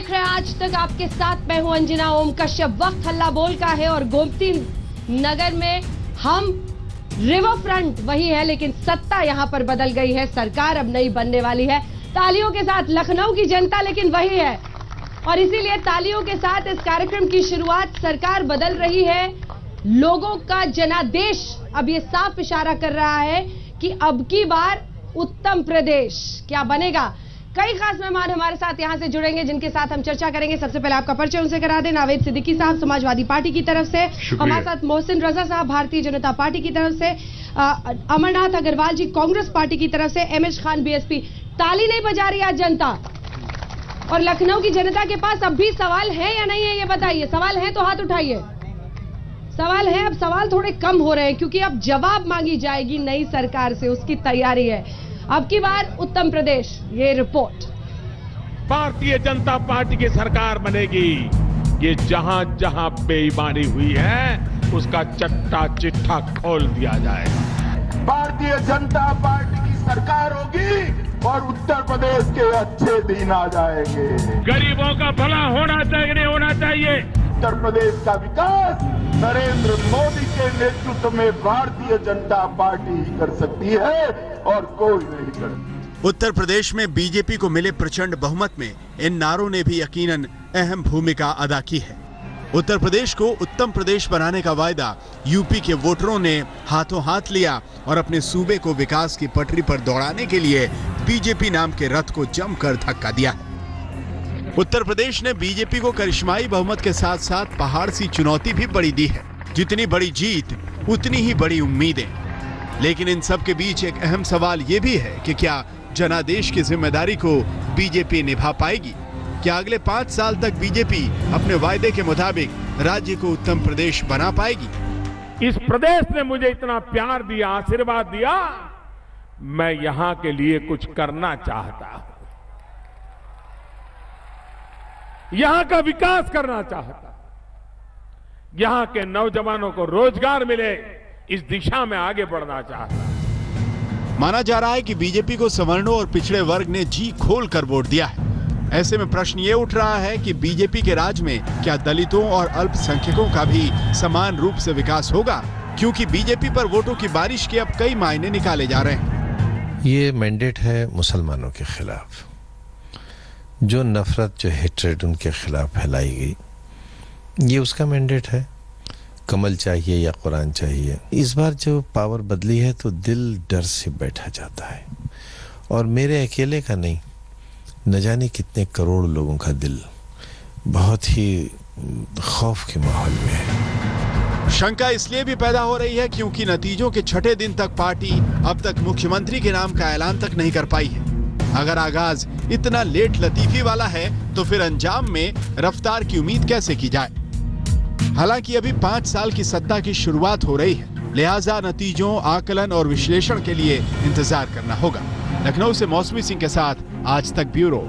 देख रहे हैं आज तक आपके साथ, मैं हूं अंजना ओम कश्यप। वक्त हल्ला बोल का है और गोमती नगर में हम रिवर फ्रंट वही है, लेकिन सत्ता यहां पर बदल गई है। सरकार अब नई बनने वाली है। तालियों के साथ लखनऊ की जनता लेकिन वही है, और इसीलिए तालियों के साथ इस कार्यक्रम की शुरुआत। सरकार बदल रही है, लोगों का जनादेश अब ये साफ इशारा कर रहा है कि अब की बार उत्तम प्रदेश क्या बनेगा। कई खास मेहमान हमारे साथ यहां से जुड़ेंगे जिनके साथ हम चर्चा करेंगे। सबसे पहले आपका परिचय उनसे करा दें। नावेद सिद्दीकी साहब समाजवादी पार्टी की तरफ से, हमारे साथ मोहसिन रजा साहब भारतीय जनता पार्टी की तरफ से, अमरनाथ अग्रवाल जी कांग्रेस पार्टी की तरफ से, एमएच खान बीएसपी। ताली नहीं बजा रही आज जनता, और लखनऊ की जनता के पास अब भी सवाल है या नहीं है ये बताइए। सवाल है तो हाथ उठाइए। सवाल है, अब सवाल थोड़े कम हो रहे हैं क्योंकि अब जवाब मांगी जाएगी नई सरकार से, उसकी तैयारी है। अब की बार उत्तम प्रदेश, ये रिपोर्ट। भारतीय जनता पार्टी की सरकार बनेगी। ये जहां जहां बेईमानी हुई है उसका चट्टा चिट्ठा खोल दिया जाएगा। भारतीय जनता पार्टी की सरकार होगी और उत्तर प्रदेश के अच्छे दिन आ जाएंगे। गरीबों का भला होना चाहिए, नहीं होना चाहिए। उत्तर प्रदेश का विकास नरेंद्र मोदी के नेतृत्व में भारतीय जनता पार्टी ही कर सकती है और कोई नहीं कर। उत्तर प्रदेश में बीजेपी को मिले प्रचंड बहुमत में इन नारों ने भी यकीनन अहम भूमिका अदा की है। उत्तर प्रदेश को उत्तम प्रदेश बनाने का वायदा यूपी के वोटरों ने हाथों हाथ लिया और अपने सूबे को विकास की पटरी पर दौड़ाने के लिए बीजेपी नाम के रथ को जमकर धक्का दिया है। उत्तर प्रदेश ने बीजेपी को करिश्माई बहुमत के साथ साथ पहाड़ सी चुनौती भी बड़ी दी है। जितनी बड़ी जीत उतनी ही बड़ी उम्मीदें। लेकिन इन सब के बीच एक अहम सवाल ये भी है कि क्या जनादेश की जिम्मेदारी को बीजेपी निभा पाएगी। क्या अगले 5 साल तक बीजेपी अपने वायदे के मुताबिक राज्य को उत्तम प्रदेश बना पाएगी। इस प्रदेश ने मुझे इतना प्यार दिया, आशीर्वाद दिया, मैं यहां के लिए कुछ करना चाहता हूं, यहां का विकास करना चाहता हूं, यहां के नौजवानों को रोजगार मिले, इस दिशा में आगे बढ़ना चाहता हूं। माना जा रहा है कि बीजेपी को सवर्णों और पिछड़े वर्ग ने जी खोल कर वोट दिया है। ऐसे में प्रश्न ये उठ रहा है कि बीजेपी के राज में क्या दलितों और अल्पसंख्यकों का भी समान रूप से विकास होगा, क्योंकि बीजेपी पर वोटों की बारिश के अब कई मायने निकाले जा रहे हैं। ये मैंडेट है मुसलमानों के खिलाफ, जो नफरत, जो हेट्रेड उनके खिलाफ फैलाई गई, ये उसका मैंडेट है। कमल चाहिए या कुरान चाहिए। इस बार जो पावर बदली है तो दिल डर से बैठा जाता है, और मेरे अकेले का नहीं, न जाने कितने करोड़ लोगों का दिल बहुत ही खौफ के माहौल में है। शंका इसलिए भी पैदा हो रही है क्योंकि नतीजों के छठे दिन तक पार्टी अब तक मुख्यमंत्री के नाम का ऐलान तक नहीं कर पाई है। अगर आगाज इतना लेट लतीफी वाला है तो फिर अंजाम में रफ्तार की उम्मीद कैसे की जाए। हालांकि अभी 5 साल की सत्ता की शुरुआत हो रही है, लिहाजा नतीजों, आकलन और विश्लेषण के लिए इंतजार करना होगा। लखनऊ से मौसमी सिंह के साथ आज तक ब्यूरो।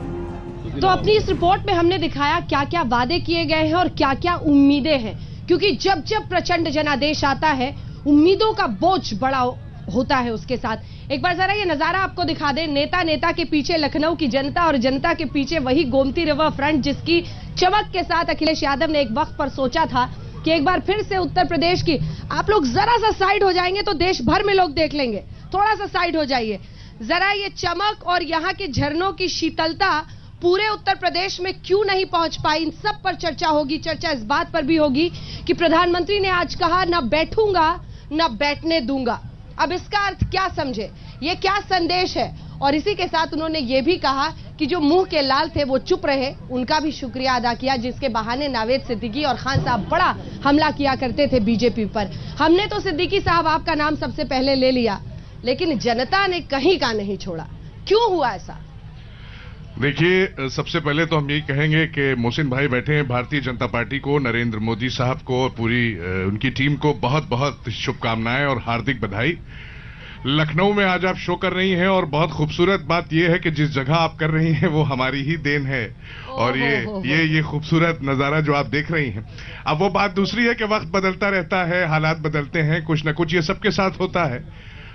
तो अपनी इस रिपोर्ट में हमने दिखाया क्या क्या वादे किए गए हैं और क्या क्या उम्मीदें हैं, क्योंकि जब जब प्रचंड जनादेश आता है उम्मीदों का बोझ बड़ा होता है उसके साथ। एक बार जरा ये नजारा आपको दिखा दें। नेता के पीछे लखनऊ की जनता और जनता के पीछे वही गोमती रिवर फ्रंट, जिसकी चमक के साथ अखिलेश यादव ने एक वक्त पर सोचा था कि एक बार फिर से उत्तर प्रदेश की, आप लोग जरा सा साइड हो जाएंगे तो देश भर में लोग देख लेंगे, थोड़ा सा साइड हो जाइए। जरा ये चमक और यहाँ के झरनों की शीतलता पूरे उत्तर प्रदेश में क्यों नहीं पहुंच पाई, इन सब पर चर्चा होगी। चर्चा इस बात पर भी होगी कि प्रधानमंत्री ने आज कहा, न बैठूंगा न बैठने दूंगा। अब इसका अर्थ क्या समझे, ये क्या संदेश है। और इसी के साथ उन्होंने ये भी कहा कि जो मुंह के लाल थे वो चुप रहे, उनका भी शुक्रिया अदा किया, जिसके बहाने नावेद सिद्दीकी और खान साहब बड़ा हमला किया करते थे बीजेपी पर। हमने तो सिद्दीकी साहब आपका नाम सबसे पहले ले लिया, लेकिन जनता ने कहीं का नहीं छोड़ा। क्यों हुआ ऐसा? देखिए, सबसे पहले तो हम यही कहेंगे कि मोहसिन भाई बैठे हैं, भारतीय जनता पार्टी को, नरेंद्र मोदी साहब को और पूरी उनकी टीम को बहुत बहुत शुभकामनाएं और हार्दिक बधाई। लखनऊ में आज आप शो कर रही हैं और बहुत खूबसूरत बात यह है कि जिस जगह आप कर रही हैं वो हमारी ही देन है, और ये खूबसूरत नजारा जो आप देख रही हैं। अब वो बात दूसरी है कि वक्त बदलता रहता है, हालात बदलते हैं, कुछ न कुछ ये सबके साथ होता है।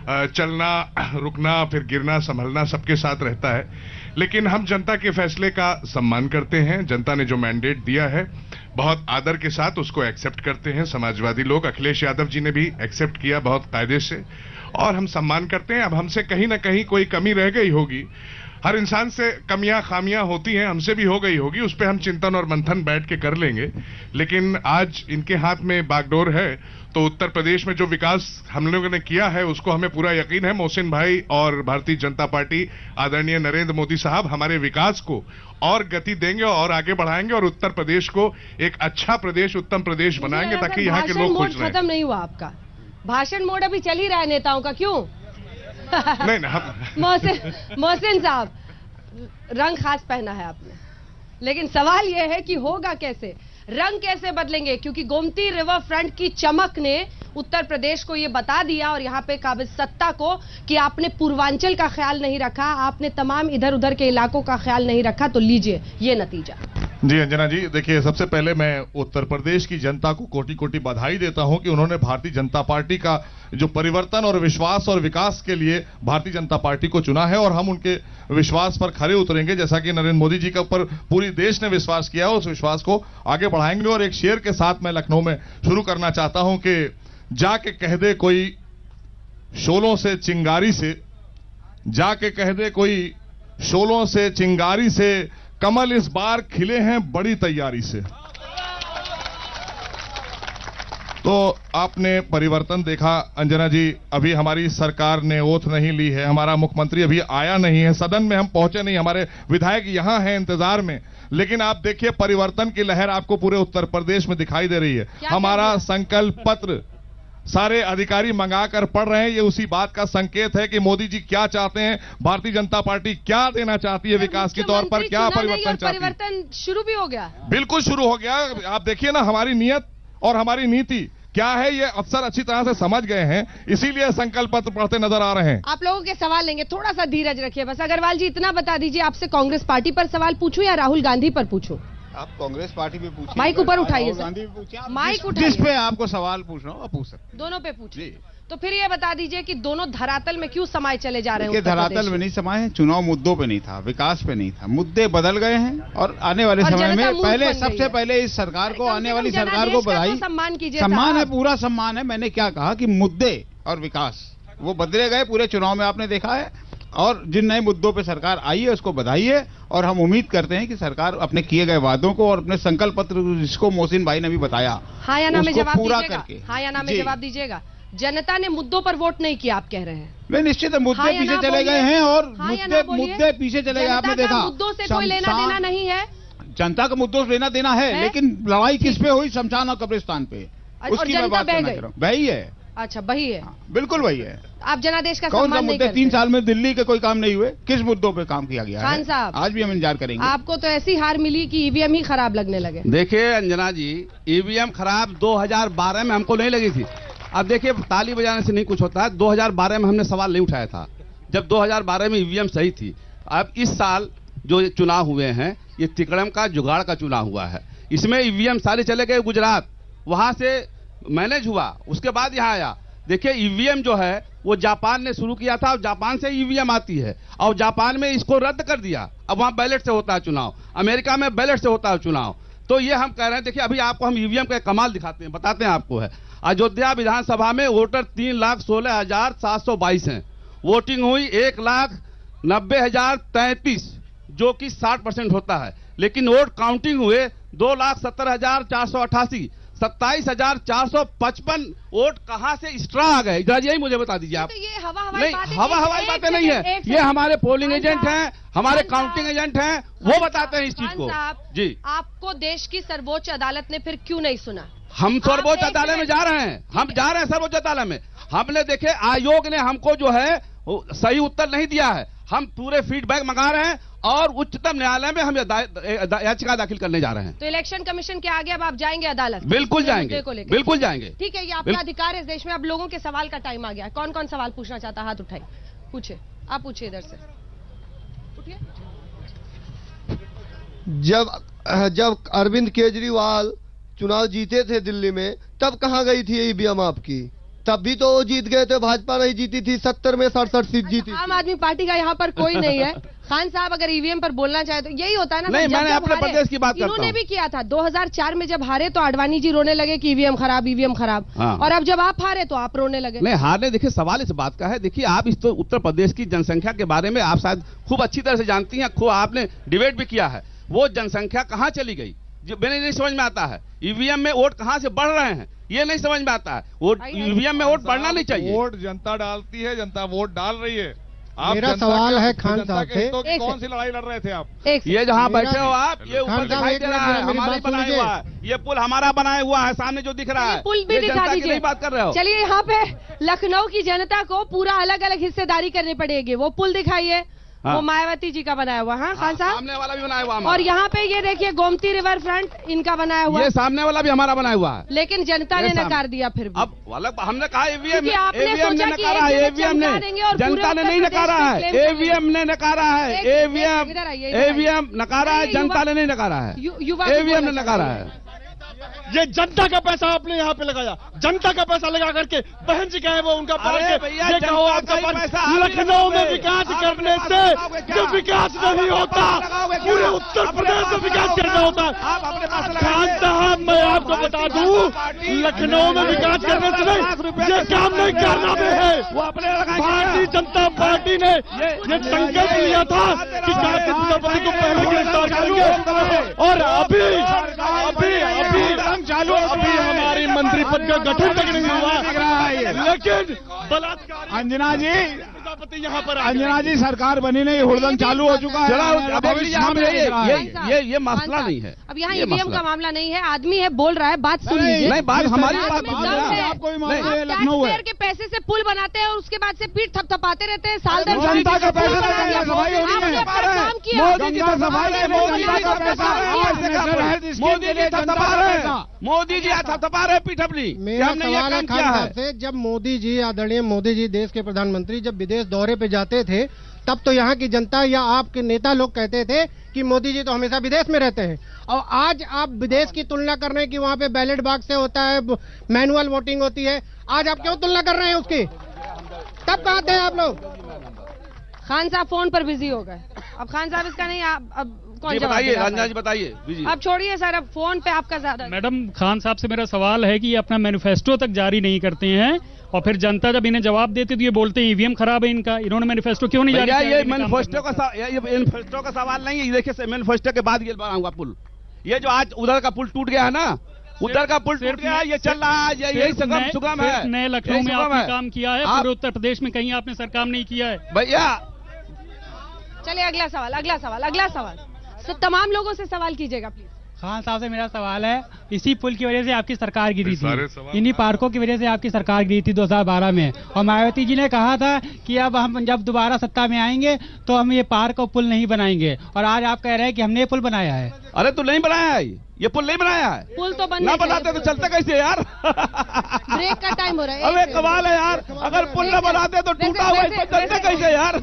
चलना, रुकना, फिर गिरना, संभलना सबके साथ रहता है। लेकिन हम जनता के फैसले का सम्मान करते हैं। जनता ने जो मैंडेट दिया है बहुत आदर के साथ उसको एक्सेप्ट करते हैं। समाजवादी लोग, अखिलेश यादव जी ने भी एक्सेप्ट किया बहुत कायदे से, और हम सम्मान करते हैं। अब हमसे कहीं ना कहीं कोई कमी रह गई होगी, हर इंसान से कमियां खामियां होती हैं, हमसे भी हो गई होगी, उस पर हम चिंतन और मंथन बैठ के कर लेंगे। लेकिन आज इनके हाथ में बागडोर है, तो उत्तर प्रदेश में जो विकास हम लोगों ने किया है उसको हमें पूरा यकीन है मोहसिन भाई और भारतीय जनता पार्टी आदरणीय नरेंद्र मोदी साहब हमारे विकास को और गति देंगे और आगे बढ़ाएंगे और उत्तर प्रदेश को एक अच्छा प्रदेश, उत्तम प्रदेश बनाएंगे ताकि यहाँ के लोग खुश रहें। खत्म नहीं हुआ आपका भाषण मोड, अभी चल ही रहा है नेताओं का, क्यों? नहीं नहीं, मोहसिन साहब, रंग खास पहना है आपने, लेकिन सवाल यह है कि होगा कैसे, रंग कैसे बदलेंगे? क्योंकि गोमती रिवर फ्रंट की चमक ने उत्तर प्रदेश को यह बता दिया और यहाँ पे काबिज सत्ता को कि आपने पूर्वांचल का ख्याल नहीं रखा, आपने तमाम इधर उधर के इलाकों का ख्याल नहीं रखा। तो लीजिए ये नतीजा। जी अंजना जी, देखिए सबसे पहले मैं उत्तर प्रदेश की जनता को कोटि कोटि बधाई देता हूं कि उन्होंने भारतीय जनता पार्टी का जो परिवर्तन और विश्वास और विकास के लिए भारतीय जनता पार्टी को चुना है, और हम उनके विश्वास पर खरे उतरेंगे। जैसा कि नरेंद्र मोदी जी के ऊपर पूरी देश ने विश्वास किया है, उस विश्वास को आगे बढ़ाएंगे। और एक शेर के साथ मैं लखनऊ में शुरू करना चाहता हूं कि जाके कह दे कोई शोलों से चिंगारी से, जाके कह दे कोई शोलों से चिंगारी से, कमल इस बार खिले हैं बड़ी तैयारी से। तो आपने परिवर्तन देखा अंजना जी, अभी हमारी सरकार ने ओथ नहीं ली है, हमारा मुख्यमंत्री अभी आया नहीं है, सदन में हम पहुंचे नहीं, हमारे विधायक यहां हैं इंतजार में, लेकिन आप देखिए परिवर्तन की लहर आपको पूरे उत्तर प्रदेश में दिखाई दे रही है। हमारा संकल्प पत्र सारे अधिकारी मंगाकर पढ़ रहे हैं, ये उसी बात का संकेत है कि मोदी जी क्या चाहते हैं, भारतीय जनता पार्टी क्या देना चाहती है विकास के तौर पर, क्या परिवर्तन चाहती है। परिवर्तन शुरू भी हो गया, बिल्कुल शुरू हो गया। आप देखिए ना हमारी नियत और हमारी नीति क्या है, ये अफसर अच्छी तरह से समझ गए हैं, इसीलिए संकल्प पत्र पढ़ते नजर आ रहे हैं। आप लोगों के सवाल लेंगे, थोड़ा सा धीरज रखिए बस। अग्रवाल जी इतना बता दीजिए, आपसे कांग्रेस पार्टी पर सवाल पूछूं या राहुल गांधी पर पूछूं? आप कांग्रेस पार्टी पे पूछिए, माइक ऊपर उठाइए, गांधी पे पूछिए, माइक उठाइए, जिस पे आपको सवाल पूछना हो आप पूछ सकते, दोनों पे पूछिए। तो फिर ये बता दीजिए कि दोनों धरातल में क्यों समाये चले जा रहे हैं? धरातल में नहीं समाये हैं, चुनाव मुद्दों पे नहीं था, विकास पे नहीं था, मुद्दे बदल गए हैं और आने वाले समय में पहले सबसे पहले इस सरकार को, आने वाली सरकार को बधाई, सम्मान कीजिए। सम्मान है, पूरा सम्मान है। मैंने क्या कहा कि मुद्दे और विकास वो बदले गए पूरे चुनाव में, आपने देखा है, और जिन नए मुद्दों पे सरकार आई है उसको बधाई है। और हम उम्मीद करते हैं कि सरकार अपने किए गए वादों को और अपने संकल्प पत्र जिसको मोहसिन भाई ने भी बताया, हाँ या ना में जवाब पूरा दीजिएगा, करके, हाँ या ना में जवाब दीजिएगा। जनता ने मुद्दों पर वोट नहीं किया आप कह रहे हैं? नहीं, निश्चित है, मुद्दे पीछे चले गए हैं और मुद्दे पीछे चले गए। आपने देखा मुद्दों से कोई लेना देना नहीं है, जनता का मुद्दों से लेना देना है, लेकिन लड़ाई किस पे हुई? शमशान और कब्रिस्तान पे, उसकी मैं बात करना चाह रहा हूँ। वही है, अच्छा वही है, बिल्कुल वही है। आप जनादेश का कौन सा सम्मान नहीं मुद्दे? करते? 3 साल में दिल्ली के कोई काम नहीं हुए, किस मुद्दों पे काम किया गया खान है? साहब, आज भी हम इंतजार करेंगे। आपको तो ऐसी हार मिली कि ईवीएम ही खराब लगने लगे। देखिए अंजना जी, ईवीएम खराब 2012 में हमको नहीं लगी थी। अब देखिए ताली बजाने से नहीं कुछ होता है। 2012 में हमने सवाल नहीं उठाया था, जब 2012 में ईवीएम सही थी। अब इस साल जो चुनाव हुए हैं ये तिकड़म का जुगाड़ का चुनाव हुआ है, इसमें ईवीएम सारे चले गए गुजरात, वहां से मैनेज हुआ, उसके बाद यहाँ आया। देखिए ईवीएम जो है वो जापान ने शुरू किया था, जापान से ईवीएम आती है और जापान में इसको रद्द कर दिया, अब वहां बैलेट से होता है चुनाव, अमेरिका में बैलेट से होता है चुनाव। तो ये हम कह रहे हैं, देखिए अभी आपको हम ईवीएम का कमाल दिखाते हैं, बताते हैं आपको है। अयोध्या विधानसभा में वोटर 3,16,722 हैं, वोटिंग हुई 1,90,033 जो कि 60% होता है, लेकिन वोट काउंटिंग हुए 2,70,488, 27,455 वोट कहां से एक्स्ट्रा आ गए? यही मुझे बता दीजिए आप। तो ये हवा हवाई बातें नहीं है, ये हमारे पोलिंग एजेंट हैं, हमारे काउंटिंग एजेंट हैं, वो बताते हैं इस चीज को। जी, आपको देश की सर्वोच्च अदालत ने फिर क्यों नहीं सुना? हम सर्वोच्च अदालत में जा रहे हैं, हम जा रहे हैं सर्वोच्च अदालत में। हमने देखे आयोग ने हमको जो है सही उत्तर नहीं दिया है, हम पूरे फीडबैक मंगा रहे हैं और उच्चतम न्यायालय में हम याचिका दाखिल करने जा रहे हैं। तो इलेक्शन कमिशन के आगे अब आप जाएंगे अदालत? बिल्कुल जाएंगे, बिल्कुल जाएंगे। ठीक है, ये आपका अधिकार है इस देश में। अब लोगों के सवाल का टाइम आ गया है। कौन कौन सवाल पूछना चाहता है? हाथ उठाइए, पूछे, आप पूछिए इधर से, उठिए। जब अरविंद केजरीवाल चुनाव जीते थे दिल्ली में, तब कहां गई थी ईवीएम आपकी? तब भी तो वो जीत गए थे, भाजपा नहीं जीती थी, 70 में 67 सीट जीती। आम आदमी पार्टी का यहाँ पर कोई नहीं है। खान साहब अगर ईवीएम पर बोलना चाहे तो यही होता है ना। नहीं, मैंने अपने प्रदेश की बात करता हूं। इन्होंने भी किया था 2004 में जब हारे तो आडवाणी जी रोने लगे कि ईवीएम खराब, ईवीएम खराब। हाँ। और अब जब आप हारे तो आप रोने लगे। नहीं, हारने, देखिए सवाल इस बात का है, देखिए आप इस तो उत्तर प्रदेश की जनसंख्या के बारे में आप शायद खूब अच्छी तरह से जानती हैं, खूब आपने डिबेट भी किया है। वो जनसंख्या कहाँ चली गई जो मैंने नहीं समझ में आता है। ईवीएम में वोट कहाँ से बढ़ रहे हैं ये नहीं समझ में आता है। वोट ईवीएम में वोट बढ़ना नहीं चाहिए। वोट जनता डालती है, जनता वोट डाल रही है। मेरा सवाल है खान साहब से, कौन सी लड़ाई लड़ रहे थे आप? ये जहाँ बैठे हो आप, ये ऊपर दिखाई दे रहा है, हमारा बनाया हुआ है, ये पुल हमारा बनाया हुआ है, सामने जो दिख रहा है पुल भी दिखा दीजिए। नहीं बात कर रहे हो। चलिए यहाँ पे लखनऊ की जनता को पूरा अलग अलग हिस्सेदारी करनी पड़ेगी। वो पुल दिखाइए, वो मायावती जी का बनाया हुआ। हाँ खान साहब, सामने वाला भी बनाया हुआ। और यहाँ पे ये देखिए गोमती रिवर फ्रंट इनका बनाया हुआ। ये सामने वाला भी हमारा बनाया हुआ है, लेकिन जनता ने नकार दिया। फिर भी अब अलग हमने कहा ईवीएम ने नकारा है, ईवीएम ने, जनता ने नहीं नकारा है, ईवीएम ने नकारा है, ईवीएम नकारा है, जनता ने नहीं नकारा है, ईवीएम ने नकारा है। ये जनता का पैसा आपने यहाँ पे लगाया, जनता का पैसा लगा करके बहन जी कहे वो उनका ये कहो आपका लखनऊ में विकास करने से जो विकास नहीं होता पूरे उत्तर प्रदेश में विकास करना होता है। खान साहब मैं आपको बता दूं, लखनऊ में विकास करने से नहीं, ये काम नहीं करना में है। भारतीय जनता पार्टी ने ये संकल्प लिया था कि कांग्रेस को पहले गिरफ्तार करेंगे और अभी हमारी मंत्री पद का गठन तक नहीं हुआ, लेकिन बलात्कार। अंजना जी, यहाँ पर अंजना जी सरकार बनी नहीं, हुड़दंग चालू हो चुका है। ये मसला नहीं है। अब यहाँ ईवीएम का मामला नहीं है, आदमी है बोल रहा है, बात सुन लीजिए। नहीं, बात हमारी टैक्सपेयर के पैसे से पुल बनाते हैं और उसके बाद से पीठ थपथपाते रहते हैं। साल दर जनता का पैसा मोदी जी थपथपा रहे पीठ अपनी। मेरा सवाल है खान साहब से, जब मोदी जी, आदरणीय मोदी जी देश के प्रधानमंत्री जब विदेश दौरे पे जाते थे तब तो यहाँ की जनता या आपके नेता लोग कहते थे कि मोदी जी तो हमेशा विदेश में रहते हैं, और आज आप विदेश की तुलना कर रहे हैं कि वहाँ पे बैलेट बॉक्स से होता है, मैनुअल वोटिंग होती है। आज आप क्यों तुलना कर रहे हैं उसकी? तब कहाँ थे आप लोग? खान साहब फोन पर बिजी हो गए। अब खान साहब इसका नहीं, अब कौन बताइए, रंजना जी बताइए। अब छोड़िए सर, अब फोन पे आपका ज्यादा। मैडम, खान साहब से मेरा सवाल है कि ये अपना मैनिफेस्टो तक जारी नहीं करते हैं और फिर जनता जब इन्हें जवाब देती तो ये बोलते हैं ईवीएम खराब है इनका, इन्होंने मैनिफेस्टो क्यों नहीं जारी किया? ये मैनिफेस्टो का सवाल नहीं है। देखिए मैनिफेस्टो के बाद ये बना हुआ पुल, ये जो आज उधर का पुल टूट गया है ना, उधर का पुल टूट गया, ये चल रहा है, यही सुगम है। नए लखनऊ में आपने काम किया है, पूरे उत्तर प्रदेश में कहीं आपने सर काम नहीं किया है भैया। चलिए अगला सवाल तमाम लोगों से सवाल कीजिएगा प्लीज। खान साहब से मेरा सवाल है, इसी पुल की वजह से आपकी सरकार गिरी थी, इन्हीं पार्कों की वजह से आपकी सरकार गिरी थी 2012 में, और मायावती जी ने कहा था कि अब हम जब दोबारा सत्ता में आएंगे तो हम ये पार्क और पुल नहीं बनाएंगे, और आज आप कह रहे हैं कि हमने पुल बनाया है। अरे तो नहीं बनाया है, ये पुल नहीं बनाया है। पुल तो ना बनाते तो चलते कैसे यार? ब्रेक का टाइम हो रहा है। अब एक सवाल है यार, अगर पुल न बनाते तो टूटा हुआ इसको चलते कैसे यार?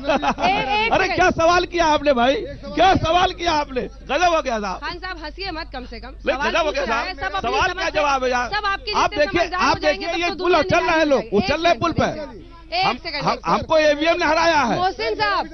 अरे क्या सवाल किया आपने भाई, क्या सवाल किया आपने? गजब हो गया साहब। खान साहब हंसिए मत कम से कम। गजब हो गया साहब, सवाल क्या जवाब है यार? आप देखिए ये पुल चल रहे हैं, लोग वो चल रहे पुल पे, हमको ईवीएम ने हराया है। मोहसिन साहब,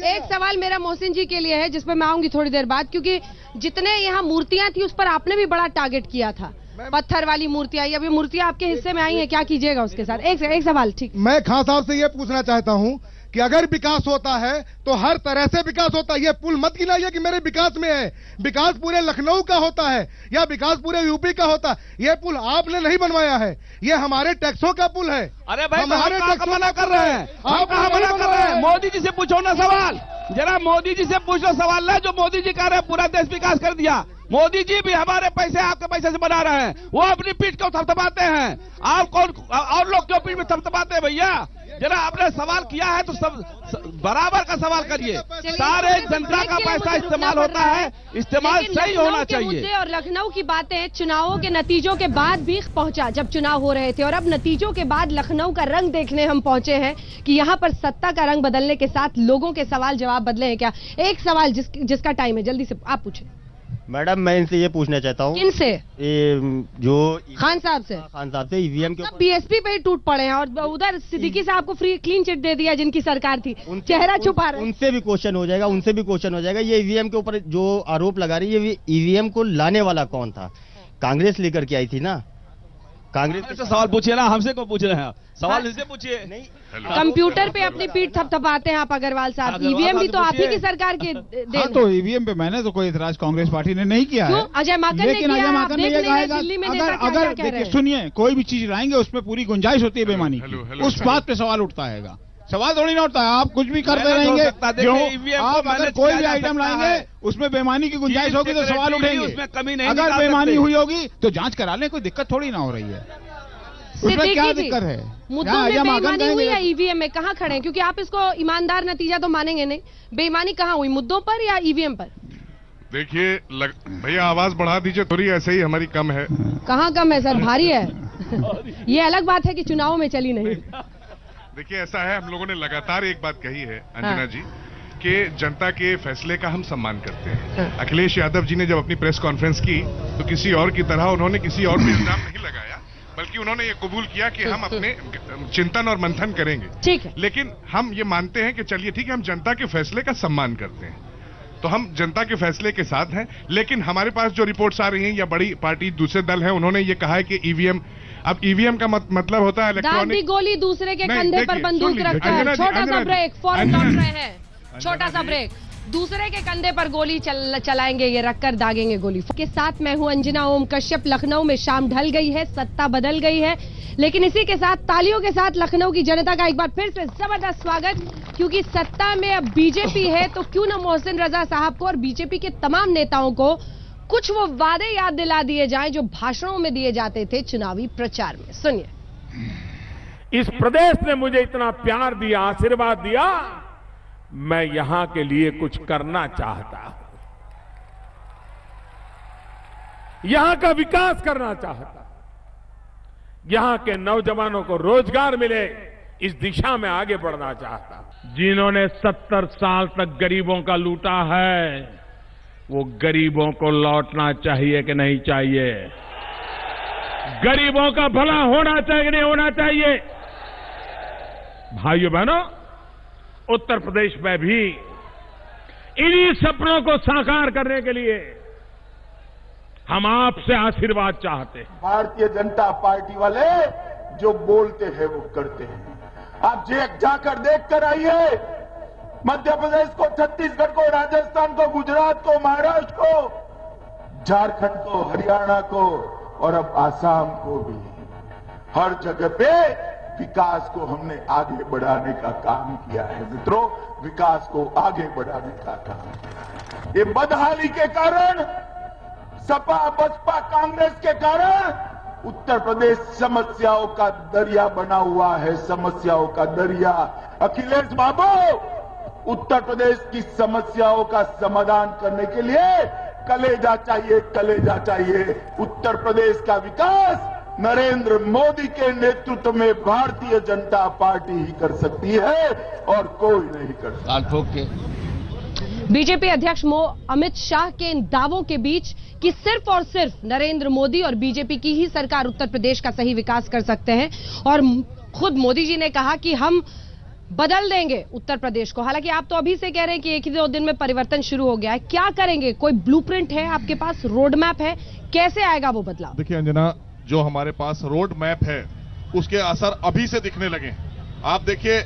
एक सवाल मेरा मोहसिन जी के लिए है जिसपे मैं आऊंगी थोड़ी देर बाद, क्योंकि जितने यहाँ मूर्तियां थी उस पर आपने भी बड़ा टारगेट किया था, पत्थर वाली मूर्तियां, अभी मूर्तियां आपके हिस्से में आई हैं, क्या कीजिएगा उसके साथ? एक सवाल। ठीक, मैं खान साहब से ये पूछना चाहता हूँ कि अगर विकास होता है तो हर तरह से विकास होता है। ये पुल मत गिनाइए कि मेरे विकास में है, विकास पूरे लखनऊ का होता है या विकास पूरे यूपी का होता है। ये पुल आपने नहीं बनवाया है, ये हमारे टैक्सों का पुल है। अरे भाई हमारे टैक्स मना कर रहे हैं, आप कहाँ मना कर रहे हैं? मोदी जी से पूछो ना सवाल, जरा मोदी जी से पूछो सवाल है जो मोदी जी कह रहे हैं पूरा देश विकास कर दिया। मोदी जी भी हमारे पैसे आपके पैसे से बना रहे हैं, वो अपनी पीठ को थपथपाते हैं, आप कौन और लोग क्यों पीठ में थपथपाते हैं? भैया जरा आपने सवाल किया है तो सब बराबर का सवाल करिए। सारे जनता का पैसा इस्तेमाल होता है, इस्तेमाल सही होना चाहिए। और लखनऊ की बातें चुनावों के नतीजों के बाद भी पहुंचा, जब चुनाव हो रहे थे, और अब नतीजों के बाद लखनऊ का रंग देखने हम पहुंचे हैं कि यहाँ पर सत्ता का रंग बदलने के साथ लोगों के सवाल जवाब बदले हैं क्या? एक सवाल जिसका टाइम है, जल्दी से आप पूछें। मैडम मैं इनसे ये पूछना चाहता हूँ। किनसे? जो खान साहब से। खान साहब से ईवीएम के ऊपर बीएसपी पे ही टूट पड़े हैं और उधर सिद्दीकी साहब को फ्री क्लीन चिट दे दिया जिनकी सरकार थी, चेहरा छुपा रहे। उनसे भी क्वेश्चन हो जाएगा, उनसे भी क्वेश्चन हो जाएगा। ये ईवीएम के ऊपर जो आरोप लगा रही है, ईवीएम को लाने वाला कौन था? कांग्रेस लेकर के आई थी ना। कांग्रेस से सवाल पूछिए ना, हमसे को पूछ रहे हैं? सवाल इनसे पूछिए। नहीं, कंप्यूटर पे अपनी पीठ थपथपाते हैं आप अग्रवाल साहब। ईवीएम भी तो आप ही की सरकार के देन। हाँ, तो ईवीएम पे मैंने तो कोई इतराज कांग्रेस पार्टी ने नहीं किया है। अजय माकन ने किया, अजय माकन ने ये कहा दिल्ली में अगर देखिए सुनिए, कोई भी चीज लाएंगे उसमें पूरी गुंजाइश होती है बेईमानी की, उस बात पे सवाल उठता है। सवाल थोड़ी ना उठता है, आप कुछ भी करते रहेंगे। आप अगर कोई भी आइटम लाएंगे उसमें बेईमानी की गुंजाइश होगी तो सवाल उठेंगे। अगर बेईमानी हुई होगी तो जांच करा लें, कोई दिक्कत थोड़ी ना हो रही है। उसमें क्या दिक्कत है? मुद्दों में बेईमानी हुई है ईवीएम में, कहाँ खड़े हैं? क्योंकि आप इसको ईमानदार नतीजा तो मानेंगे नहीं। बेईमानी कहाँ हुई, मुद्दों पर या ईवीएम पर? देखिए भैया आवाज बढ़ा दीजिए थोड़ी, ऐसे ही हमारी कम है। कहाँ कम है सर, भारी है। ये अलग बात है कि चुनाव में चली नहीं। देखिए ऐसा है, हम लोगों ने लगातार एक बात कही है अंजना जी कि जनता के फैसले का हम सम्मान करते हैं। अखिलेश यादव जी ने जब अपनी प्रेस कॉन्फ्रेंस की तो किसी और की तरह उन्होंने किसी और पे इल्जाम नहीं लगाया, बल्कि उन्होंने ये कबूल किया कि हम अपने चिंतन और मंथन करेंगे। ठीक है। लेकिन हम ये मानते हैं कि चलिए ठीक है, हम जनता के फैसले का सम्मान करते हैं, तो हम जनता के फैसले के साथ हैं। लेकिन हमारे पास जो रिपोर्ट्स आ रही हैं या बड़ी पार्टी दूसरे दल हैं, उन्होंने ये कहा है कि ईवीएम, अब ईवीएम का मतलब होता है इलेक्ट्रॉनिक गोली दूसरे के कंधे पर बंदूक रखकर। छोटा सा ब्रेक, फौरन लौट रहे हैं, छोटा सा ब्रेक। दूसरे के कंधे पर गोली चलाएंगे, ये रखकर दागेंगे गोली के साथ। मैं हूं अंजना ओम कश्यप। लखनऊ में शाम ढल गई है, सत्ता बदल गई है, लेकिन इसी के साथ तालियों के साथ लखनऊ की जनता का एक बार फिर से जबरदस्त स्वागत, क्योंकि सत्ता में अब बीजेपी है। तो क्यों ना मोहसिन रजा साहब को और बीजेपी के तमाम नेताओं को कुछ वो वादे याद दिला दिए जाएं जो भाषणों में दिए जाते थे चुनावी प्रचार में। सुनिए। इस प्रदेश ने मुझे इतना प्यार दिया, आशीर्वाद दिया, मैं यहां के लिए कुछ करना चाहता हूं, यहां का विकास करना चाहता हूं, यहां के नौजवानों को रोजगार मिले, इस दिशा में आगे बढ़ना चाहता हूं। जिन्होंने 70 साल तक गरीबों का लूटा है, वो गरीबों को लौटना चाहिए कि नहीं चाहिए? गरीबों का भला होना चाहिए कि नहीं होना चाहिए? भाइयों बहनों, उत्तर प्रदेश में भी इन्हीं सपनों को साकार करने के लिए हम आपसे आशीर्वाद चाहते हैं। भारतीय जनता पार्टी वाले जो बोलते हैं वो करते हैं। आप जाकर देख कर आइए, मध्य प्रदेश को, छत्तीसगढ़ को, राजस्थान को, गुजरात को, महाराष्ट्र को, झारखंड को, हरियाणा को और अब आसाम को भी, हर जगह पे विकास को हमने आगे बढ़ाने का काम किया है। मित्रों, विकास को आगे बढ़ाने का काम, ये बदहाली के कारण, सपा बसपा कांग्रेस के कारण उत्तर प्रदेश समस्याओं का दरिया बना हुआ है, समस्याओं का दरिया। अखिलेश बाबू, उत्तर प्रदेश की समस्याओं का समाधान करने के लिए कलेजा चाहिए, कलेजा चाहिए। उत्तर प्रदेश का विकास नरेंद्र मोदी के नेतृत्व में भारतीय जनता पार्टी ही कर सकती है और कोई नहीं कर सकता। बीजेपी अध्यक्ष अमित शाह के इन दावों के बीच कि सिर्फ और सिर्फ नरेंद्र मोदी और बीजेपी की ही सरकार उत्तर प्रदेश का सही विकास कर सकते हैं, और खुद मोदी जी ने कहा कि हम बदल देंगे उत्तर प्रदेश को। हालांकि आप तो अभी से कह रहे हैं कि एक ही 2 दिन में परिवर्तन शुरू हो गया है। क्या करेंगे? कोई ब्लूप्रिंट है आपके पास, रोड मैप है? कैसे आएगा वो बदलाव? देखिए अंजना, जो हमारे पास रोड मैप है उसके असर अभी से दिखने लगे। आप देखिए,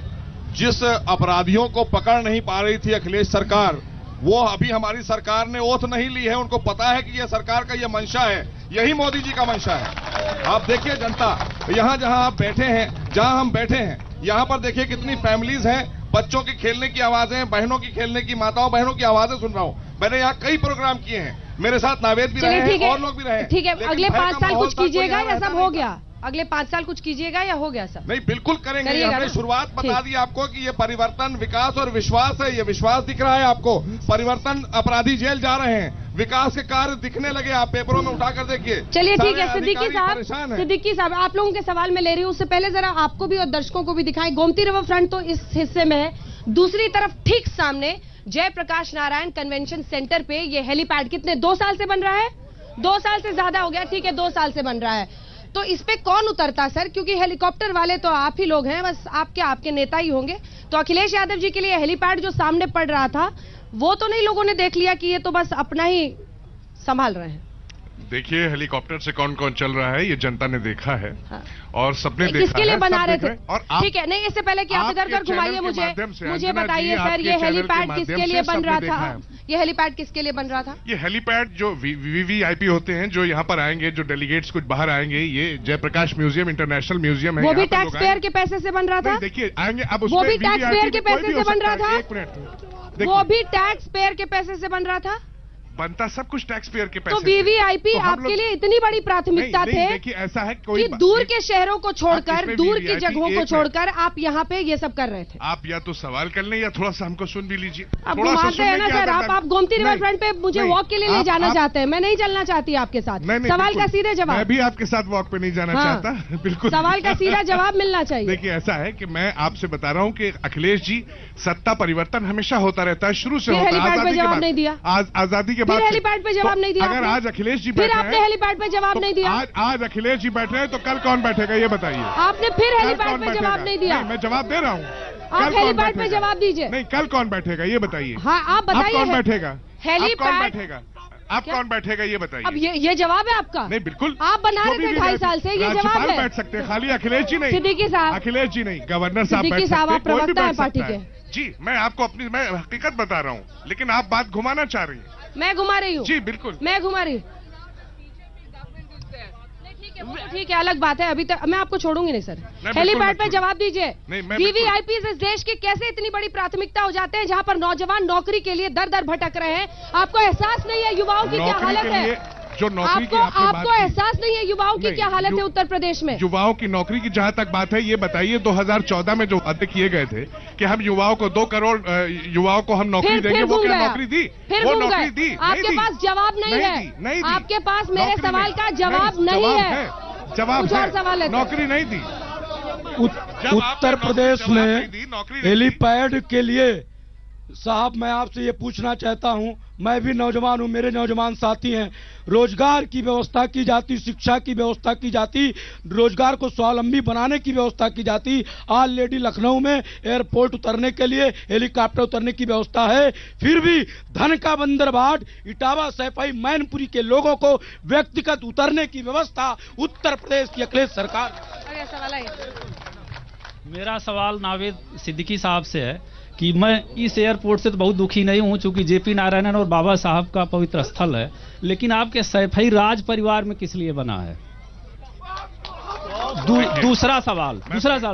जिस अपराधियों को पकड़ नहीं पा रही थी अखिलेश सरकार, वो अभी हमारी सरकार ने ओथ नहीं ली है। उनको पता है कि यह सरकार का यह मंशा है, यही मोदी जी का मंशा है। आप देखिए जनता, यहां जहां आप बैठे हैं, जहां हम बैठे हैं, यहां पर देखिए कितनी फैमिलीज हैं, बच्चों की खेलने की आवाजें, बहनों की खेलने की, माताओं बहनों की आवाजें सुन रहा हूं। मैंने यहाँ कई प्रोग्राम किए हैं, मेरे साथ नावेद भी रहे हैं और लोग भी रहे हैं। ठीक है, अगले 5 साल कुछ कीजिएगा या सब हो गया? अगले 5 साल कुछ कीजिएगा या हो गया सब? नहीं, बिल्कुल करेंगे। हमने शुरुआत बता दी आपको कि ये परिवर्तन, विकास और विश्वास है। ये विश्वास दिख रहा है आपको, परिवर्तन, अपराधी जेल जा रहे हैं, विकास के कार्य दिखने लगे, आप पेपरों में उठाकर देखिए। चलिए ठीक है, सिद्दीकी साहब आप लोगों के सवाल में ले रही हूँ, उससे पहले जरा आपको भी और दर्शकों को भी दिखाएं। गोमती रिवर फ्रंट तो इस हिस्से में है, दूसरी तरफ ठीक सामने जयप्रकाश नारायण कन्वेंशन सेंटर पे ये हेलीपैड कितने 2 साल से बन रहा है? 2 साल से ज्यादा हो गया, ठीक है 2 साल से बन रहा है। तो इस पे कौन उतरता सर? क्योंकि हेलीकॉप्टर वाले तो आप ही लोग हैं, बस आपके नेता ही होंगे। तो अखिलेश यादव जी के लिए हेलीपैड जो सामने पड़ रहा था वो तो नहीं लोगों ने देख लिया कि ये तो बस अपना ही संभाल रहे हैं? देखिए, हेलीकॉप्टर से कौन कौन चल रहा है ये जनता ने देखा है। हाँ। और सबने देखा है। किसके लिए बना रहे थे? और ठीक है, नहीं इससे पहले कि आप इधर घुमाइए मुझे बताइए सर, ये हेलीपैड किसके लिए बन रहा था? ये हेलीपैड किसके लिए बन रहा था? ये हेलीपैड जो वीवीआईपी होते हैं जो यहाँ पर आएंगे, जो डेलीगेट्स कुछ बाहर आएंगे, ये जयप्रकाश म्यूजियम इंटरनेशनल म्यूजियम है, वो भी टैक्स पेयर के पैसे से बन रहा था। देखिए आएंगे, अब वो भी टैक्स पेयर के पैसे से बन रहा था। वो भी टैक्स पेयर के पैसे से बन रहा था। बनता सब कुछ टैक्स पेयर के पैसे। तो वीवीआईपी आपके लिए इतनी बड़ी प्राथमिकता थे? देखिए ऐसा है कि दूर के शहरों को छोड़कर, दूर की जगहों को छोड़कर आप यहाँ पे ये सब कर रहे थे। आप या तो सवाल कर लें या थोड़ा सा हमको सुन भी लीजिए। आप घुमाते हैं ना सर, आप गोमती रिवर फ्रंट पे मुझे वॉक के लिए ले जाना चाहते हैं, मैं नहीं चलना चाहती आपके साथ। सवाल का सीधे जवाब। मैं भी आपके साथ वॉक पे नहीं जाना चाहता, बिल्कुल। सवाल का सीधा जवाब मिलना चाहिए। देखिए ऐसा है कि मैं आपसे बता रहा हूँ कि अखिलेश जी, सत्ता परिवर्तन हमेशा होता रहता है, शुरू से होता है। जवाब नहीं दिया आजादी के बाद, हेलीपैड पे जवाब नहीं दिया। अगर आज अखिलेश जी फिर आपने हेलीपैड पे जवाब नहीं दिया, आज अखिलेश जी बैठ रहे हैं तो कल कौन बैठेगा ये बताइए। आपने फिर हेलीपैड पे जवाब नहीं दिया। मैं जवाब दे रहा हूँ, आप हेलीपैड पे जवाब दीजिए। नहीं, कल कौन बैठेगा ये बताइए। हाँ आप बताइए, कौन बैठेगा? हेलीपैड बैठेगा, आप कौन बैठेगा ये बताइए। अब ये जवाब है आपका? नहीं बिल्कुल, आप बना रहे थे 2.5 साल से, ये जवाब है। बैठ सकते हैं, खाली अखिलेश जी नहीं, सिद्दीकी साहब, अखिलेश जी नहीं, गवर्नर साहब बैठ सकते हैं, कोई भी बैठ सकता है। जी मैं आपको अपनी मैं हकीकत बता रहा हूँ, लेकिन आप बात घुमाना चाह रही हैं। मैं घुमा रही हूँ? जी बिल्कुल मैं घुमा रही हूँ। ठीक है, अलग बात है, अभी तक मैं आपको छोड़ूंगी नहीं सर। हेलीपैड पे जवाब दीजिए। वीवीआईपी इस देश की कैसे इतनी बड़ी प्राथमिकता हो जाते हैं जहाँ पर नौजवान नौकरी के लिए दर दर भटक रहे हैं? आपको एहसास नहीं है युवाओं की क्या हालत है? जो नौकरी आपको एहसास नहीं है युवाओं की क्या हालत है उत्तर प्रदेश में? युवाओं की नौकरी की जहां तक बात है, ये बताइए 2014 में जो वादे किए गए थे कि हम युवाओं को 2 करोड़ युवाओं को हम नौकरी देंगे, वो क्या नौकरी दी? वो नौकरी दी? आपके पास जवाब नहीं है, आपके पास मेरे सवाल का जवाब नहीं है। जवाब है, नौकरी नहीं दी। उत्तर प्रदेश में हेलीपैड के लिए साहब मैं आपसे ये पूछना चाहता हूं, मैं भी नौजवान हूं, मेरे नौजवान साथी हैं, रोजगार की व्यवस्था की जाती, शिक्षा की व्यवस्था की जाती, रोजगार को स्वावलंबी बनाने की व्यवस्था की जाती। ऑलरेडी लखनऊ में एयरपोर्ट उतरने के लिए हेलीकॉप्टर उतरने की व्यवस्था है, फिर भी धन का बंदरबाट, इटावा, सैफई, मैनपुरी के लोगों को व्यक्तिगत उतरने की व्यवस्था उत्तर प्रदेश की अखिलेश सरकार। मेरा सवाल नावेद सिद्दीकी साहब से है कि मैं इस एयरपोर्ट से तो बहुत दुखी नहीं हूं, चूंकि जेपी नारायणन और बाबा साहब का पवित्र स्थल है, लेकिन आपके सैफई राज परिवार में किस लिए बना है? दूसरा सवाल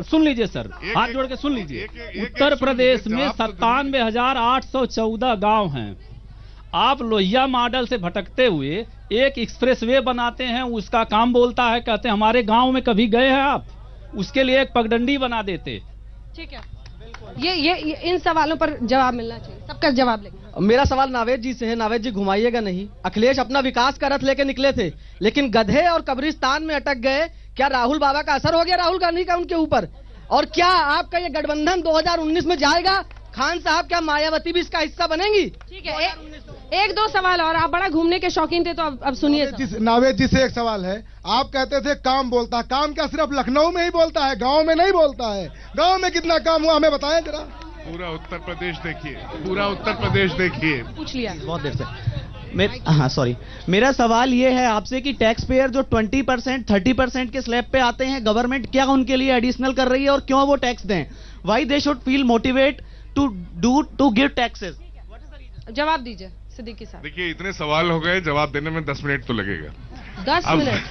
सुन लीजिए सर, हाथ जोड़ के सुन लीजिए। उत्तर प्रदेश में 97,814 गांव हैं। आप लोहिया मॉडल से भटकते हुए एक एक्सप्रेसवे बनाते हैं, उसका काम बोलता है, कहते हैं हमारे गांव में कभी गए हैं आप? उसके लिए एक पगडंडी बना देते। ठीक है, ये इन सवालों पर जवाब मिलना चाहिए, सबका जवाब लेंगे। मेरा सवाल नावेद जी से है। नावेद जी घुमाइएगा नहीं। अखिलेश अपना विकास का रथ लेके निकले थे, लेकिन गधे और कब्रिस्तान में अटक गए। क्या राहुल बाबा का असर हो गया राहुल गांधी का उनके ऊपर? और क्या आपका ये गठबंधन 2019 में जाएगा? खान साहब क्या मायावती भी इसका हिस्सा बनेंगी? ठीक है, एक दो सवाल और। आप बड़ा घूमने के शौकीन थे तो अब सुनिए। नावेद जी से एक सवाल है। आप कहते थे काम बोलता, काम क्या सिर्फ लखनऊ में ही बोलता है, गांव में नहीं बोलता है? गांव में कितना काम हुआ हमें बताएं जरा। पूरा उत्तर प्रदेश देखिए, पूरा उत्तर प्रदेश देखिए। पूछ लिया बहुत देर से। हाँ सॉरी, मेरा सवाल ये है आपसे कि टैक्स पेयर जो 20%, 30% के स्लैब पे आते हैं, गवर्नमेंट क्या उनके लिए एडिशनल कर रही है और क्यों वो टैक्स दें? Why they should feel motivate to give taxes? जवाब दीजिए सिद्दीकी साहब। देखिए इतने सवाल हो गए, जवाब देने में 10 मिनट तो लगेगा। 10 मिनट?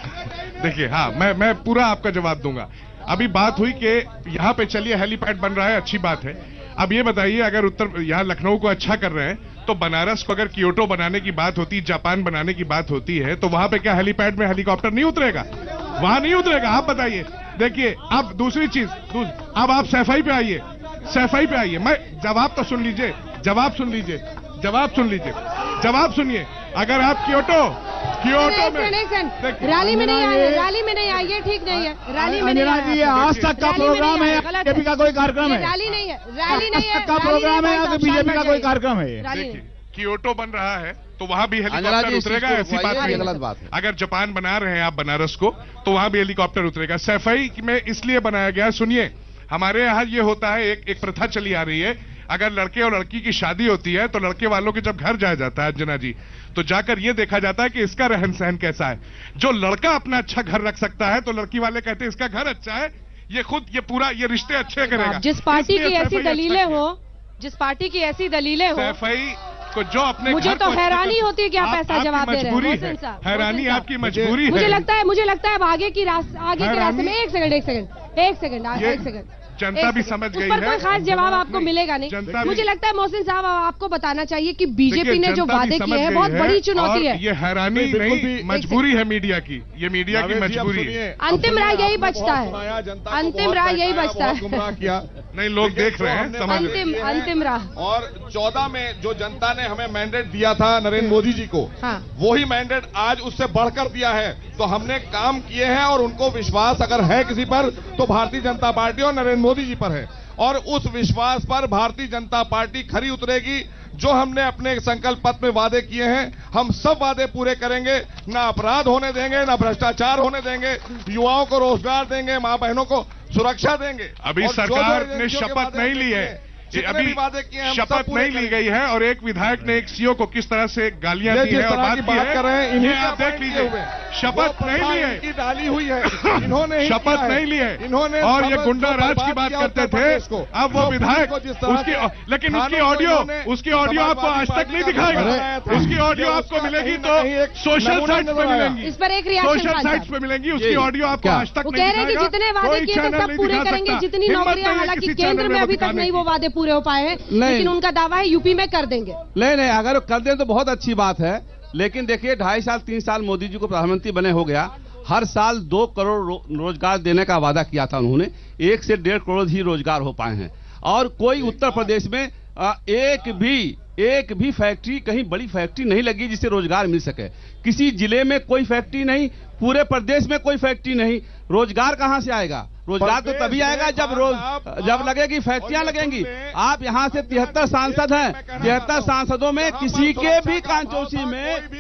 देखिए हाँ, मैं पूरा आपका जवाब दूंगा। अभी बात हुई कि यहाँ पे चलिए हेलीपैड बन रहा है, अच्छी बात है। अब ये बताइए, अगर यहाँ लखनऊ को अच्छा कर रहे हैं तो बनारस को अगर कियोटो बनाने की बात होती, जापान बनाने की बात होती है, तो वहां पे क्या हेलीपैड में हेलीकॉप्टर नहीं उतरेगा? वहां नहीं उतरेगा? आप बताइए। देखिए अब दूसरी चीज, अब आप सैफई पे आइए, सैफई पे आइए। मैं जवाब तो सुन लीजिए, जवाब सुन लीजिए, जवाब सुन लीजिए, जवाब सुनिए। अगर आप क्योटो में रैली में नहीं आए, रैली में नहीं आइए, ठीक नहीं है, रैली में नहीं आए। ये आज तक का प्रोग्राम है, बीजेपी का कोई कार्यक्रम है? रैली नहीं है, रैली नहीं है, का प्रोग्राम है या तो बीजेपी का कोई कार्यक्रम है? देखिए क्योटो बन रहा है तो वहां भी हेलीकॉप्टर उतरेगा, ऐसी बात नहीं, गलत बात है। अगर जापान बना रहे हैं आप बनारस को तो वहां भी हेलीकॉप्टर उतरेगा। सफाई में इसलिए बनाया गया, सुनिए हमारे यहाँ ये होता है, एक प्रथा चली आ रही है, अगर लड़के और लड़की की शादी होती है तो लड़के वालों के जब घर जाया जाता है अंजना जी, तो जाकर ये देखा जाता है कि इसका रहन सहन कैसा है। जो लड़का अपना अच्छा घर रख सकता है तो लड़की वाले कहते हैं इसका घर अच्छा है, ये खुद ये पूरा ये रिश्ते अच्छे करेगा। जिस पार्टी की ऐसी दलीलें हो, जिस पार्टी की ऐसी दलीलें हो, सफाई को जो अपने मुझे तो हैरानी होती है कि आप ऐसा जवाब दे रहे हैं। हैरानी आपकी मजबूरी है। मुझे लगता है अब आगे के रास्ते में एक सेकंड जनता भी समझ गई है। उस पर कोई खास जवाब आपको मिलेगा नहीं। मुझे लगता है मोहसिन साहब आपको बताना चाहिए कि बीजेपी ने जो वादे किए हैं बहुत बड़ी चुनौती है। ये हैरानी नहीं, मजबूरी है मीडिया की, ये मीडिया की मजबूरी है। अंतिम राय यही बचता है, अंतिम राय यही बचता है। नहीं लोग देख रहे हैं, समझ अंतिम राह। और 14 में जो जनता ने हमें मैंडेट दिया था नरेंद्र मोदी जी को, वही मैंडेट आज उससे बढ़कर दिया है। तो हमने काम किए हैं और उनको विश्वास अगर है किसी पर तो भारतीय जनता पार्टी और नरेंद्र मोदी जी पर है, और उस विश्वास पर भारतीय जनता पार्टी खरी उतरेगी। जो हमने अपने संकल्प पत्र में वादे किए हैं हम सब वादे पूरे करेंगे, ना अपराध होने देंगे, ना भ्रष्टाचार होने देंगे, युवाओं को रोजगार देंगे, मां बहनों को सुरक्षा देंगे। अभी सरकार ने शपथ नहीं ली है, अभी शपथ नहीं ली गई है, और एक विधायक ने एक सीओ को किस तरह से गालियां दी है और बात कर रहे हैं, इन्हें आप देख लीजिए। शपथ नहीं ली है, डाली हुई है इन्होंने, शपथ नहीं ली है इन्होंने, और ये गुंडा राज की बात करते थे। अब वो विधायक लेकिन उसकी ऑडियो आपको आज तक नहीं दिखाएगा। उसकी ऑडियो आपको मिलेगी तो सोशल साइट्स पे मिलेंगी, इस पर एक सोशल साइट्स पे मिलेंगी। उसकी ऑडियो आपको आज तक नहीं दिखाएगा। जितने वादे किए थे सब पूरे करेंगे, जितनी नौकरियां, हालांकि केंद्र में अभी तक नहीं वो वादे पूरे हो पाए हैं, लेकिन उनका दावा है यूपी में कर देंगे। नहीं, अगर कर दें तो बहुत अच्छी बात है, लेकिन देखिए 2.5 साल 3 साल मोदी जी को प्रधानमंत्री बने हो गया, हर साल 2 करोड़ रोजगार देने का वादा किया था उन्होंने, 1 से 1.5 करोड़ ही रोजगार हो पाए हैं। और कोई उत्तर प्रदेश में एक भी फैक्ट्री, कहीं बड़ी फैक्ट्री नहीं लगी जिससे रोजगार मिल सके। किसी जिले में कोई फैक्ट्री नहीं, पूरे प्रदेश में कोई फैक्ट्री नहीं। रोजगार कहां से आएगा? रोजगार तो तभी आएगा जब लगेगी, फैक्ट्रियां लगेंगी। आप यहां से 73 सांसद हैं, 73 सांसदों में किसी के भी कांचौसी में,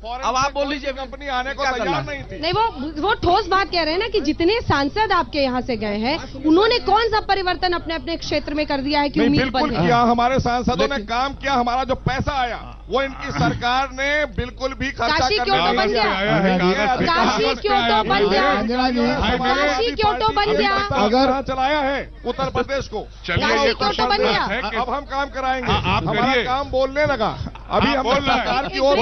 अब आप बोल लीजिए कंपनी आने को तैयार नहीं थी। नहीं, वो ठोस बात कह रहे हैं ना कि जितने सांसद आपके यहाँ से गए हैं उन्होंने कौन सा परिवर्तन अपने अपने क्षेत्र में कर दिया है कि उम्मीद बिल्कुल किया। हमारे सांसदों ने काम किया, हमारा जो पैसा आया वो इनकी सरकार ने बिल्कुल भी खर्चा काशी क्योटो बन गया, काशी क्योटो बन गया, काशी क्योटो बन गया, अगर चलाया है उत्तर प्रदेश को, काशी क्योटो बन गया। अब हम काम कराएंगे, हमारा काम बोलने लगा, अभी हम सरकार की ओर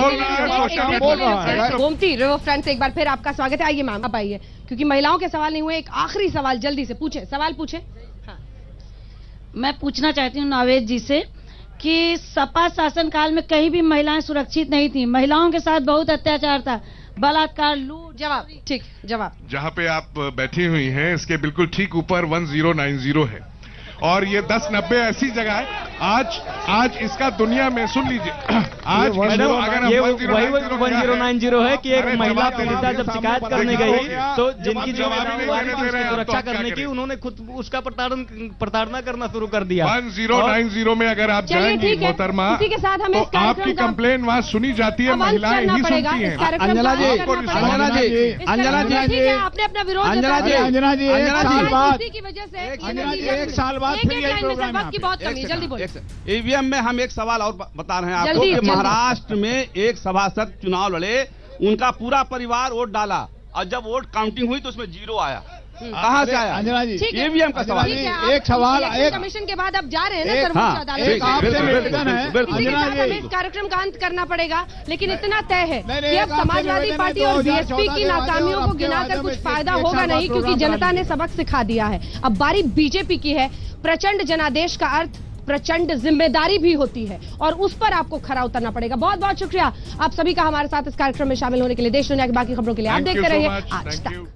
बोल रहा है। गोमती रिवर फ्रंट से एक बार फिर आपका स्वागत है। आइए मैम, आप आइए, क्योंकि महिलाओं के सवाल नहीं हुए। एक आखिरी सवाल जल्दी से पूछे, सवाल पूछे। मैं पूछना चाहती हूँ नावेद जी से कि सपा शासनकाल में कहीं भी महिलाएं सुरक्षित नहीं थी, महिलाओं के साथ बहुत अत्याचार था, बलात्कार, लूट। जवाब ठीक, जवाब जहां पे आप बैठी हुई हैं इसके बिल्कुल ठीक ऊपर 1090 है, और ये 1090 ऐसी जगह है। आज इसका दुनिया में सुन लीजिए, आज अगर ये वही 1090 है कि एक महिला पीड़िता जब शिकायत करने गई तो जिनकी जिम्मेदारी थी उसकी सुरक्षा करने की, उन्होंने खुद उसका प्रताड़ना करना शुरू कर दिया। 1090 में अगर आप जाएंगी मोहतरमा तो आपकी कंप्लेन वहाँ सुनी जाती है, महिलाएं ही सुनती हैं। अंजना जी, आपने अपना विरोध, अंजना जी एक साल बाद फिर यही प्रोग्राम है। की बहुत कमी, जल्दी बोलिए। ईवीएम में हम एक सवाल और बता रहे हैं आपको कि महाराष्ट्र में एक सभासद चुनाव लड़े, उनका पूरा परिवार वोट डाला और जब वोट काउंटिंग हुई तो उसमें 0 आया। कहां से आया? अंजना जी, ईवीएम का सवाल। एक सवाल, एक कमीशन के बाद अब जा रहे हैं ना सर्वोच्च अदालत, इस कार्यक्रम का अंत करना पड़ेगा, लेकिन इतना तय है कि अब समाजवादी पार्टी और बीएसपी की नाकामियों को गिनाकर कुछ फायदा होगा नहीं, क्योंकि जनता ने सबक सिखा दिया है। अब बारी बीजेपी की है। प्रचंड जनादेश का अर्थ प्रचंड जिम्मेदारी भी होती है, और उस पर आपको खरा उतरना पड़ेगा। बहुत बहुत शुक्रिया आप सभी का हमारे साथ इस कार्यक्रम में शामिल होने के लिए। देश दुनिया की बाकी खबरों के लिए आप देखते रहिए आज तक।